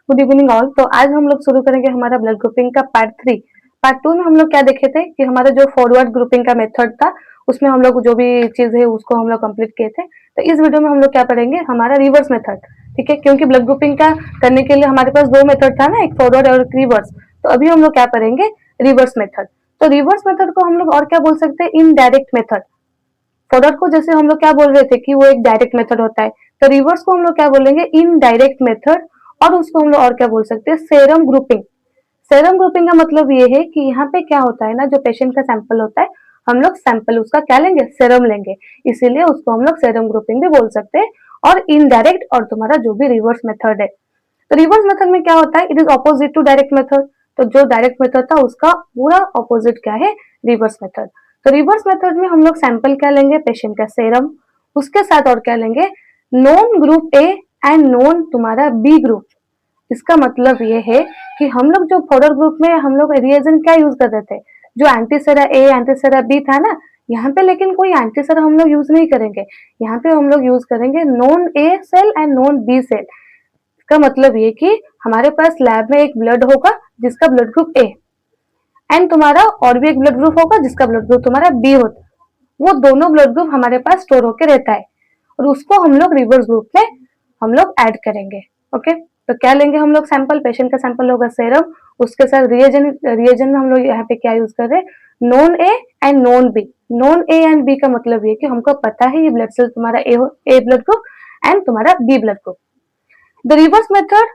Good evening all. तो आज हम लोग शुरू करेंगे हमारा ब्लड ग्रुपिंग का पार्ट 3। पार्ट 2 में हम लोग क्या देखे थे कि हमारा जो फॉरवर्ड ग्रुपिंग का मेथड था उसमें हम लोग जो भी चीज है उसको हम लोग कंप्लीट किए थे। तो इस वीडियो में हम लोग क्या पढ़ेंगे, हमारा रिवर्स मेथड। ठीक है, क्योंकि ब्लड ग्रुपिंग का करने के लिए हमारे पास दो मेथड था ना, एक फॉरवर्ड और एक रिवर्स। तो अभी हम लोग क्या पढ़ेंगे, रिवर्स मेथड। तो रिवर्स मेथड को हम लोग और क्या बोल सकते हैं, इनडायरेक्ट मेथड। फॉरवर्ड को जैसे हम लोग क्या बोल रहे थे कि वो एक डायरेक्ट मेथड होता है, तो रिवर्स को हम लोग क्या बोलेंगे, इनडायरेक्ट मेथड। और उसको हम लोग और क्या बोल सकते हैं, सेरम ग्रुपिंग। सेरम ग्रुपिंग का मतलब ये है कि यहाँ पे क्या होता है ना, जो पेशेंट का सैंपल होता है, हम लोग सैंपल उसका क्या लेंगे, सेरम लेंगे, इसीलिए उसको हम लोग सेरम ग्रुपिंग भी बोल सकते हैं। और इनडायरेक्ट और तुम्हारा जो भी रिवर्स मेथड है, तो रिवर्स मेथड में क्या होता है, it is opposite to direct method. तो जो डायरेक्ट मेथड था उसका पूरा ऑपोजिट क्या है, रिवर्स मेथड। तो रिवर्स मेथड में हम लोग सैंपल क्या लेंगे, पेशेंट का सेरम, उसके साथ और क्या लेंगे, known group A and known तुम्हारा बी ग्रुप। इसका मतलब ये है कि हम लोग जो फॉरवर्ड ग्रुप में हम लोग रिएजेंट क्या यूज कर रहे थे, जो एंटीसेरा ए एंटीसेरा बी था ना, यहाँ पे लेकिन कोई एंटीसेरा हम लोग यूज नहीं करेंगे। यहाँ पे हम लोग यूज करेंगे non A cell and non B cell. इसका मतलब ये कि हमारे पास लैब में एक ब्लड होगा जिसका ब्लड ग्रुप ए, एंड तुम्हारा और भी एक ब्लड ग्रुप होगा जिसका ब्लड ग्रुप तुम्हारा बी होता है। वो दोनों ब्लड ग्रुप हमारे पास स्टोर होके रहता है और उसको हम लोग रिवर्स ग्रुप में हम लोग ऐड करेंगे। ओके, तो क्या लेंगे हम लोग, सैंपल, पेशेंट का सैंपल होगा सेरम, उसके साथ रिएजेंट। रिएजेंट में हम लोग यहाँ पे क्या यूज कर रहे हैं, non A and non B. Non A and B का मतलब ये कि हमको पता है ये ब्लड सेल तुम्हारा ए ब्लड ग्रुप एंड तुम्हारा B blood group. The reverse method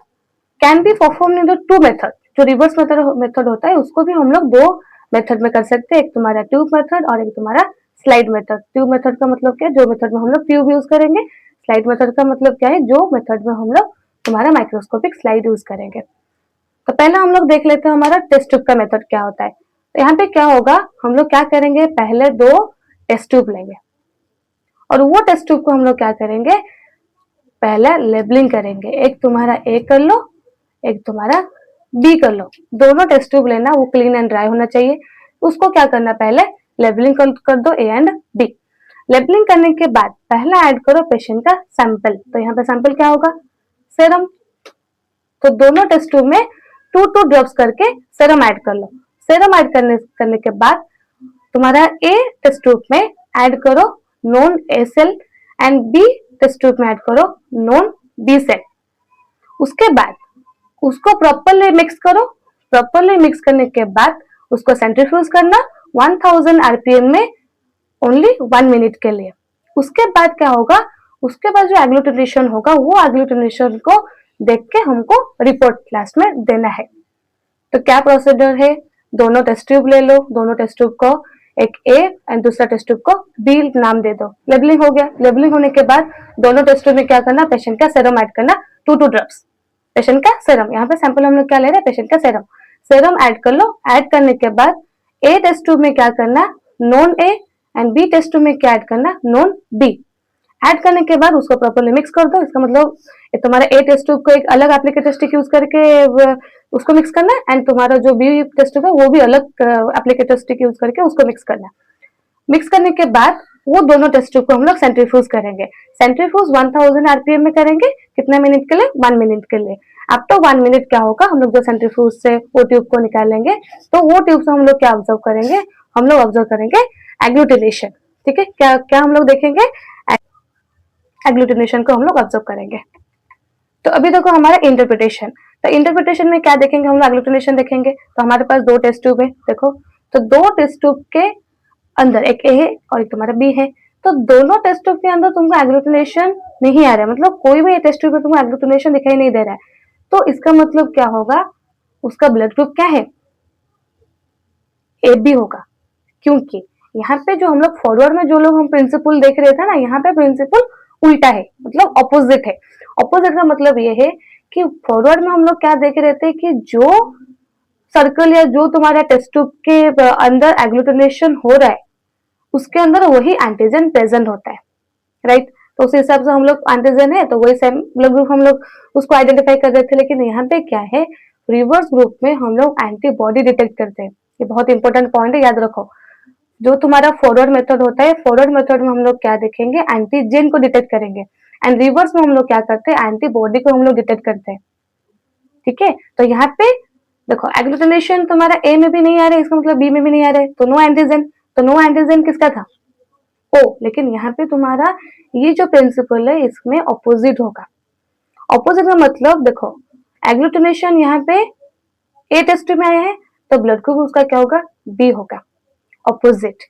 can be perform in the two method. जो रिवर्स मेथड होता है उसको भी हम लोग दो मेथड में कर सकते हैं, एक तुम्हारा ट्यूब मेथड और एक तुम्हारा स्लाइड मेथड। ट्यूब मेथड का मतलब क्या है, जो मेथड में हम लोग ट्यूब यूज करेंगे। स्लाइड मेथड का मतलब क्या है, जो मेथड में हम लोग तुम्हारा माइक्रोस्कोपिक स्लाइड यूज करेंगे। तो पहला हम लोग देख लेते हैं हमारा टेस्ट ट्यूब का मेथड क्या होता है। तो यहाँ पे क्या होगा, हम लोग क्या करेंगे, पहले दो टेस्ट ट्यूब लेंगे और वो टेस्ट ट्यूब को हम लोग क्या करेंगे, पहले लेबलिंग करेंगे। एक तुम्हारा ए कर लो, एक तुम्हारा बी कर लो। दोनों टेस्ट ट्यूब लेना, वो क्लीन एंड ड्राई होना चाहिए। उसको क्या करना, पहले लेबलिंग कर दो ए एंड बी। लेबलिंग करने के बाद पहला ऐड करो पेशेंट का सैंपल। तो यहाँ पे सैंपल क्या होगा, सेरम। तो दोनों टेस्ट ट्यूब में 2 ड्रॉप्स करके सेरम ऐड कर लो। सेरम ऐड करने के बाद तुम्हारा ए टेस्ट ट्यूब में ऐड करो non A cell and B test tube में ऐड करो नॉन बी सेल। उसके बाद उसको प्रॉपरली मिक्स करो। प्रॉपरली मिक्स करने के बाद उसको सेंट्रीफ्यूज करना 1000 आरपीएम में ओनली 1 मिनट के लिए। उसके बाद क्या होगा, उसके बाद जो एग्लूटिनेशन होगा वो एग्लूटिनेशन को देख के हमको रिपोर्ट लास्ट में देना है। तो क्या प्रोसीजर है, दोनों टेस्ट ट्यूब ले लो, दोनों टेस्ट ट्यूब को एक ए एंड दूसरा टेस्ट ट्यूब को बी नाम दे दो। लेबलिंग हो गया। लेबलिंग होने के बाद दोनों टेस्ट ट्यूब में क्या करना, पेशेंट का सेरम ऐड करना 2 ड्रॉप्स। पेशेंट का सेरम, यहाँ पे सैंपल हम लोग क्या ले रहे हैं, पेशेंट का सेरम। सेरम ऐड कर लो। ऐड करने के बाद ए टेस्ट ट्यूब में क्या करना, non A and B test tube में क्या ऐड करना, नॉन बी। ऐड करने के बाद उसको प्रॉपरली मिक्स कर दो। इसका मतलब तुम्हारा ए टेस्ट ट्यूब को एक अलग एप्लीकेटर स्टिक यूज करके उसको मिक्स करना है एंड तुम्हारा जो बी टेस्ट ट्यूब है वो भी अलग एप्लीकेटर स्टिक यूज करके उसको मिक्स करना है। मिक्स करने के बाद वो दोनों टेस्ट ट्यूब को हम लोग सेंट्रीफ्यूज करेंगे। सेंट्रीफ्यूज 1000 आरपीएम में करेंगे, कितने मिनट के लिए, 1 मिनट के लिए। आफ्टर 1 मिनट क्या होगा, हम लोग जो सेंट्रीफ्यूज से वो ट्यूब को निकालेंगे, तो वो ट्यूब से हम लोग क्या ऑब्जर्व करेंगे, हम लोग ऑब्जर्व करेंगे एग्लूटिनेशन। ठीक है, क्या क्या हम लोग देखेंगे, एग्लूटिनेशन को हम लोग ऑब्जर्व करेंगे। तो अभी देखो हमारा इंटरप्रिटेशन। तो इंटरप्रिटेशन में क्या देखेंगे, हम लोग एग्लूटिनेशन देखेंगे। तो हमारे पास दो टेस्ट ट्यूब है, देखो। तो दो टेस्ट ट्यूब के अंदर एक ए है और एक तुम्हारा बी है। तो दोनों टेस्ट ट्यूब के अंदर तुमको एग्लूटिनेशन नहीं आ रहा है, मतलब कोई भी टेस्ट ट्यूब में तुमको एग्लूटिनेशन दिखाई नहीं दे रहा है। तो इसका मतलब क्या होगा, उसका ब्लड ग्रुप क्या है, ए बी होगा। क्योंकि यहाँ पे जो हम लोग फॉरवर्ड में जो लोग हम प्रिंसिपल देख रहे थे ना, यहाँ पे प्रिंसिपल उल्टा है, मतलब ऑपोजिट है। ऑपोजिट का मतलब ये है कि फॉरवर्ड में हम लोग क्या देख रहे थे कि जो सर्कल या जो तुम्हारा टेस्ट ट्यूब के अंदर एग्लूटिनेशन हो रहा है उसके अंदर वही एंटीजन प्रेजेंट होता है, राइट। तो उस हिसाब से हम लोग एंटीजन है तो वही सेम ब्लड ग्रुप हम लोग उसको आइडेंटिफाई कर रहे थे। लेकिन यहाँ पे क्या है, रिवर्स ग्रुप में हम लोग एंटीबॉडी डिटेक्ट करते हैं। ये बहुत इंपॉर्टेंट पॉइंट है, याद रखो। जो तुम्हारा फॉरवर्ड मेथड होता है, फॉरवर्ड मेथड में हम लोग क्या देखेंगे, एंटीजन को डिटेक्ट करेंगे, एंड रिवर्स में हम लोग क्या करते हैं, एंटीबॉडी को हम लोग डिटेक्ट करते हैं। ठीक है। तो यहाँ पे देखो एग्लूटिनेशन तुम्हारा ए में भी नहीं आ रहा है, इसका मतलब बी में भी नहीं आ रहा है, तो नो एंटीजन। तो नो एंटीजन किसका था? ओ। लेकिन यहाँ पे तुम्हारा ये जो प्रिंसिपल है इसमें ऑपोजिट होगा। ऑपोजिट का मतलब देखो एग्लूटिनेशन यहाँ पे ए टेस्ट में आया है तो ब्लड ग्रुप उसका क्या होगा? बी होगा, ऑपोजिट।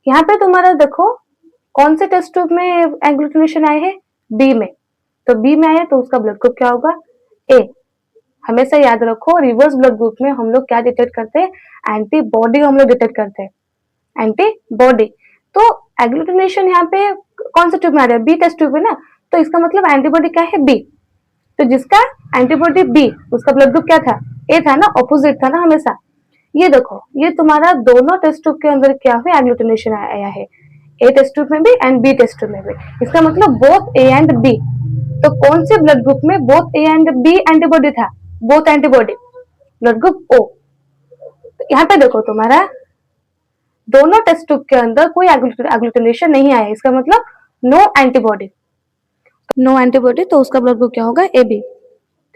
यहाँ पे तुम्हारा देखो कौन से टेस्ट ट्यूब में एग्लूटिनेशन आए हैं? बी में। तो बी में आया तो उसका ब्लड ग्रुप क्या होगा? ए। हमेशा याद रखो रिवर्स ब्लड ग्रुप में हम लोग क्या डिटेक्ट करते हैं? एंटीबॉडी हम लोग डिटेक्ट करते हैं, एंटीबॉडी। तो एग्लूटिनेशन यहाँ पे कौन सा ट्यूब में आ रहा है? बी टेस्ट ट्यूब है ना, तो इसका मतलब एंटीबॉडी क्या है? बी। तो जिसका एंटीबॉडी बी उसका ब्लड ग्रुप क्या था? ए था ना, ऑपोजिट था ना हमेशा। ये देखो ये तुम्हारा दोनों टेस्ट ट्यूब के अंदर क्या हुआ? एग्लूटिनेशन आया है, ए टेस्ट ट्यूब में भी एंड बी टेस्ट ट्यूब में भी। इसका मतलब बोथ ए एंड बी। तो कौन से ब्लड ग्रुप में both A and B antibody था? Both antibody, blood group O. तो यहाँ पे देखो तुम्हारा दोनों टेस्ट ट्यूब के अंदर कोई एग्लूटिनेशन नहीं आया, इसका मतलब नो एंटीबॉडी। नो एंटीबॉडी तो उसका ब्लड ग्रुप क्या होगा? A B.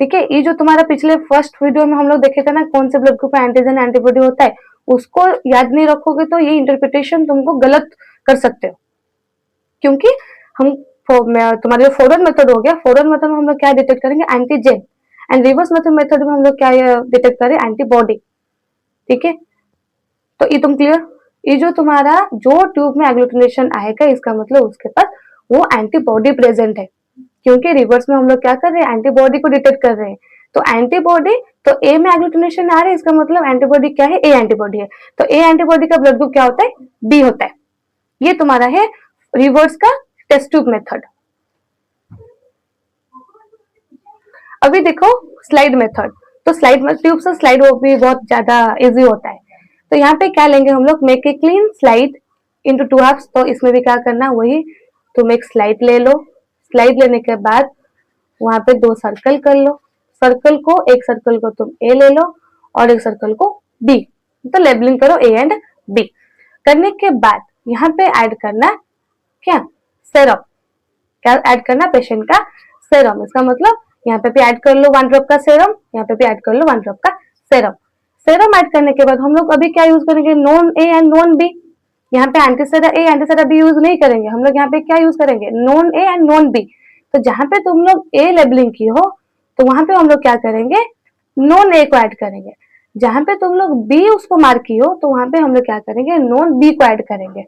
ठीक है। ये जो तुम्हारा पिछले फर्स्ट वीडियो में हम लोग देखे थे ना कौन से ब्लड ग्रुप में एंटीजन एंटीबॉडी होता है, उसको याद नहीं रखोगे तो ये इंटरप्रिटेशन तुमको गलत कर सकते हो। क्योंकि हम तुम्हारा जो फॉरवर्ड मेथड हो गया, फॉरवर्ड मेथड में हम लोग क्या डिटेक्ट करेंगे? एंटीजन। एंड रिवर्स मेथड में हम लोग क्या डिटेक्ट करें? एंटीबॉडी। ठीक है। तो ये तुम क्लियर? ये जो तुम्हारा जो ट्यूब में एग्लूटिनेशन आएगा इसका मतलब उसके पास वो एंटीबॉडी प्रेजेंट है, क्योंकि रिवर्स में हम लोग क्या कर रहे हैं? एंटीबॉडी को डिटेक्ट कर रहे हैं। तो एंटीबॉडी, तो ए में एग्लूटिनेशन आ रहा है इसका मतलब एंटीबॉडी क्या है? ए एंटीबॉडी है। तो ए एंटीबॉडी का ब्लड ग्रुप क्या होता है? बी होता है। ये तुम्हारा है रिवर्स का टेस्ट ट्यूब मेथड। अभी देखो स्लाइड मेथड। तो स्लाइड ट्यूब से स्लाइड वो भी बहुत ज्यादा इजी होता है। तो यहाँ पे क्या लेंगे हम लोग? Make a clean slide into two halves. तो इसमें भी क्या करना? वही तुम एक स्लाइड ले लो, स्लाइड लेने के बाद वहां पे दो सर्कल कर लो। सर्कल को, एक सर्कल को तुम ए ले लो और एक सर्कल को बी। तो लेबलिंग करो ए एंड बी। करने के बाद यहाँ पे ऐड करना क्या? सेरम। क्या ऐड करना? पेशेंट का सेरम। इसका मतलब यहाँ पे भी ऐड कर लो 1 ड्रॉप का सेरम, यहाँ पे भी ऐड कर लो 1 ड्रॉप का सेरम। सेरम ऐड करने के बाद हम लोग अभी क्या यूज करेंगे? Non A and non B. यहाँ पे antisera A antisera B use नहीं करेंगे हम लोग, यहाँ पे क्या यूज करेंगे? Non A and non B. तो जहां पे तुम लोग ए लेबलिंग की हो तो वहां पे हम लोग क्या करेंगे? नॉन ए को ऐड करेंगे। जहां पे तुम लोग बी उसको मार्क की हो तो वहां पे हम लोग क्या करेंगे? नॉन बी को ऐड करेंगे।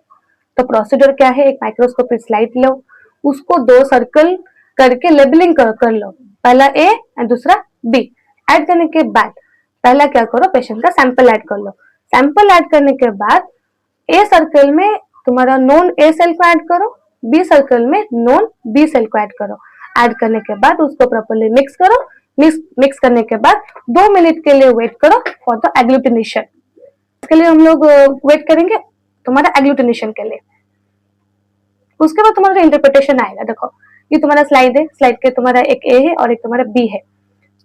तो प्रोसीजर क्या है? एक माइक्रोस्कोपिक स्लाइड लो, उसको दो सर्कल करके लेबलिंग कर लो, पहला ए एंड दूसरा बी। ऐड करने के बाद पहला क्या करो? पेशेंट का सैंपल ऐड कर लो। सैंपल ऐड करने के बाद ए सर्कल में तुम्हारा नॉन ए सेल को ऐड करो, बी सर्कल में नॉन बी सेल को ऐड करो। ऐड करने के बाद उसको प्रॉपर्ली मिक्स करो। मिक्स करने के बाद 2 मिनट के लिए वेट करो फॉर द एग्लूटिनेशन। इसके लिए हम लोग वेट करेंगे तुम्हारा एग्लूटिनेशन के लिए। उसके बाद तुम्हारा इंटरप्रिटेशन आएगा। देखो ये तुम्हारा स्लाइड है, स्लाइड के तुम्हारा एक ए है और एक तुम्हारा बी है।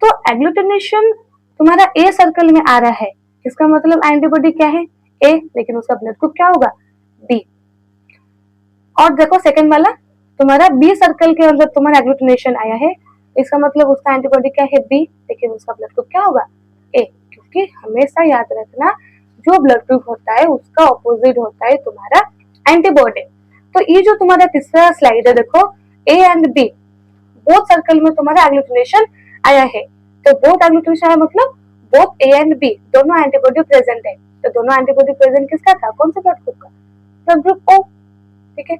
तो एग्लूटिनेशन तुम्हारा ए सर्कल में आ रहा है, इसका मतलब एंटीबॉडी क्या है? ए, लेकिन उसका ब्लड ग्रुप क्या होगा? बी। और देखो सेकंड वाला तुम्हारा बी सर्कल के अंदर तुम्हारा एग्लूटिनेशन आया है, इसका मतलब उसका एंटीबॉडी क्या है? बी, लेकिन उसका ब्लड ग्रुप क्या होगा? ए। क्योंकि हमेशा याद रखना जो ब्लड ग्रुप होता है उसका ऑपोजिट होता है तुम्हारा एंटीबॉडी। तो ये जो तुम्हारा तीसरा स्लाइड है देखो, A and B both circle में तुम्हारा एग्लूटिनेशन आया है। तो बोथ एग्लूटिनेशन आया मतलब बोथ ए एंड बी दोनों एंटीबॉडी प्रेजेंट है। तो दोनों एंटीबॉडी प्रेजेंट किसका था? कौन सा ब्लड ग्रुप का? Blood group O. ठीक है।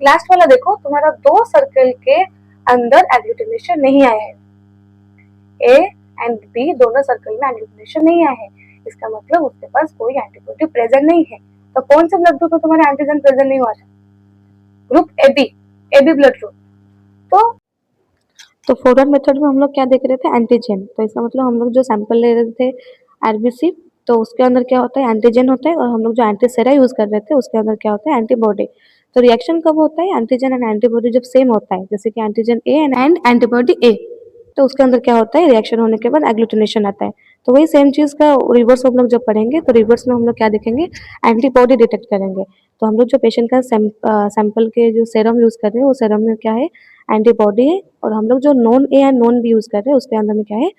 लास्ट वाला देखो तुम्हारा दो सर्कल के अंदर एग्लूटिनेशन नहीं आया है, ए एंड बी दोनों सर्कल में एग्लूटिनेशन नहीं आया है, इसका मतलब उसके पास कोई एंटीबॉडी प्रेजेंट नहीं है। तो कौन सा ब्लड ग्रुप में तुम्हारा एंटीजन प्रेजेंट नहीं हुआ था? Group A B blood group. तो फॉरवर्ड मेथड में हम लोग क्या देख रहे थे? एंटीजन। तो इसका मतलब हम लोग जो सैंपल ले रहे थे आरबीसी, तो उसके अंदर क्या होता है? एंटीजन होता है। और हम लोग जो एंटीसेरा यूज कर रहे थे उसके अंदर क्या होता है? एंटीबॉडी। तो रिएक्शन कब होता है? एंटीजन एंड एंटीबॉडी जब सेम होता है, जैसे कि एंटीजन ए एंड एंटीबॉडी ए, तो उसके अंदर क्या होता है? रिएक्शन होने के बाद एग्लूटिनेशन आता है। तो वही सेम चीज का रिवर्स हम लोग जब पढ़ेंगे तो रिवर्स में हम लोग क्या देखेंगे? एंटीबॉडी डिटेक्ट करेंगे। तो हम लोग जो पेशेंट का सैंपल के जो सेरम यूज कर रहे हैं वो सेरम में क्या है? एंटीबॉडी है। और हम लोग जो non A and non B use कर रहे हैं उसके अंदर में क्या है?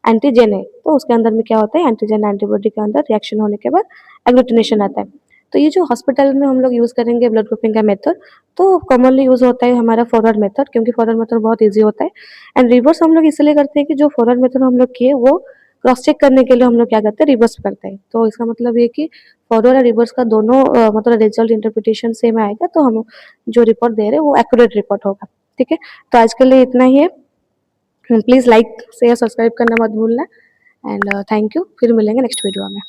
एंटीजन है, तो उसके अंदर में क्या होता है, एंटीजन एंटीबॉडी के अंदर रिएक्शन होने के बाद एग्लूटिनेशन आता है। तो ये जो हॉस्पिटल में हम लोग यूज़ करेंगे ब्लड ग्रुपिंग का मेथड, तो कॉमनली यूज़ होता है हमारा फॉरवर्ड मेथड, क्योंकि फॉरवर्ड मेथड बहुत ईज़ी होता है। एंड रिवर्स हम लोग इसलिए करते हैं कि जो फॉरवर्ड मेथड हम लोग किए वो क्रॉस चेक करने के लिए हम लोग क्या करते हैं, रिवर्स करते हैं। तो इसका मतलब ये कि फॉरवर्ड और रिवर्स का दोनों मतलब रिजल्ट इंटरप्रिटेशन सेम आएगा, तो हम जो रिपोर्ट दे रहे हैं वो एक्यूरेट रिपोर्ट होगा। ठीक है, तो आज के लिए इतना ही है। प्लीज़ लाइक शेयर सब्सक्राइब करना मत भूलना। एंड थैंक यू, फिर मिलेंगे नेक्स्ट वीडियो में।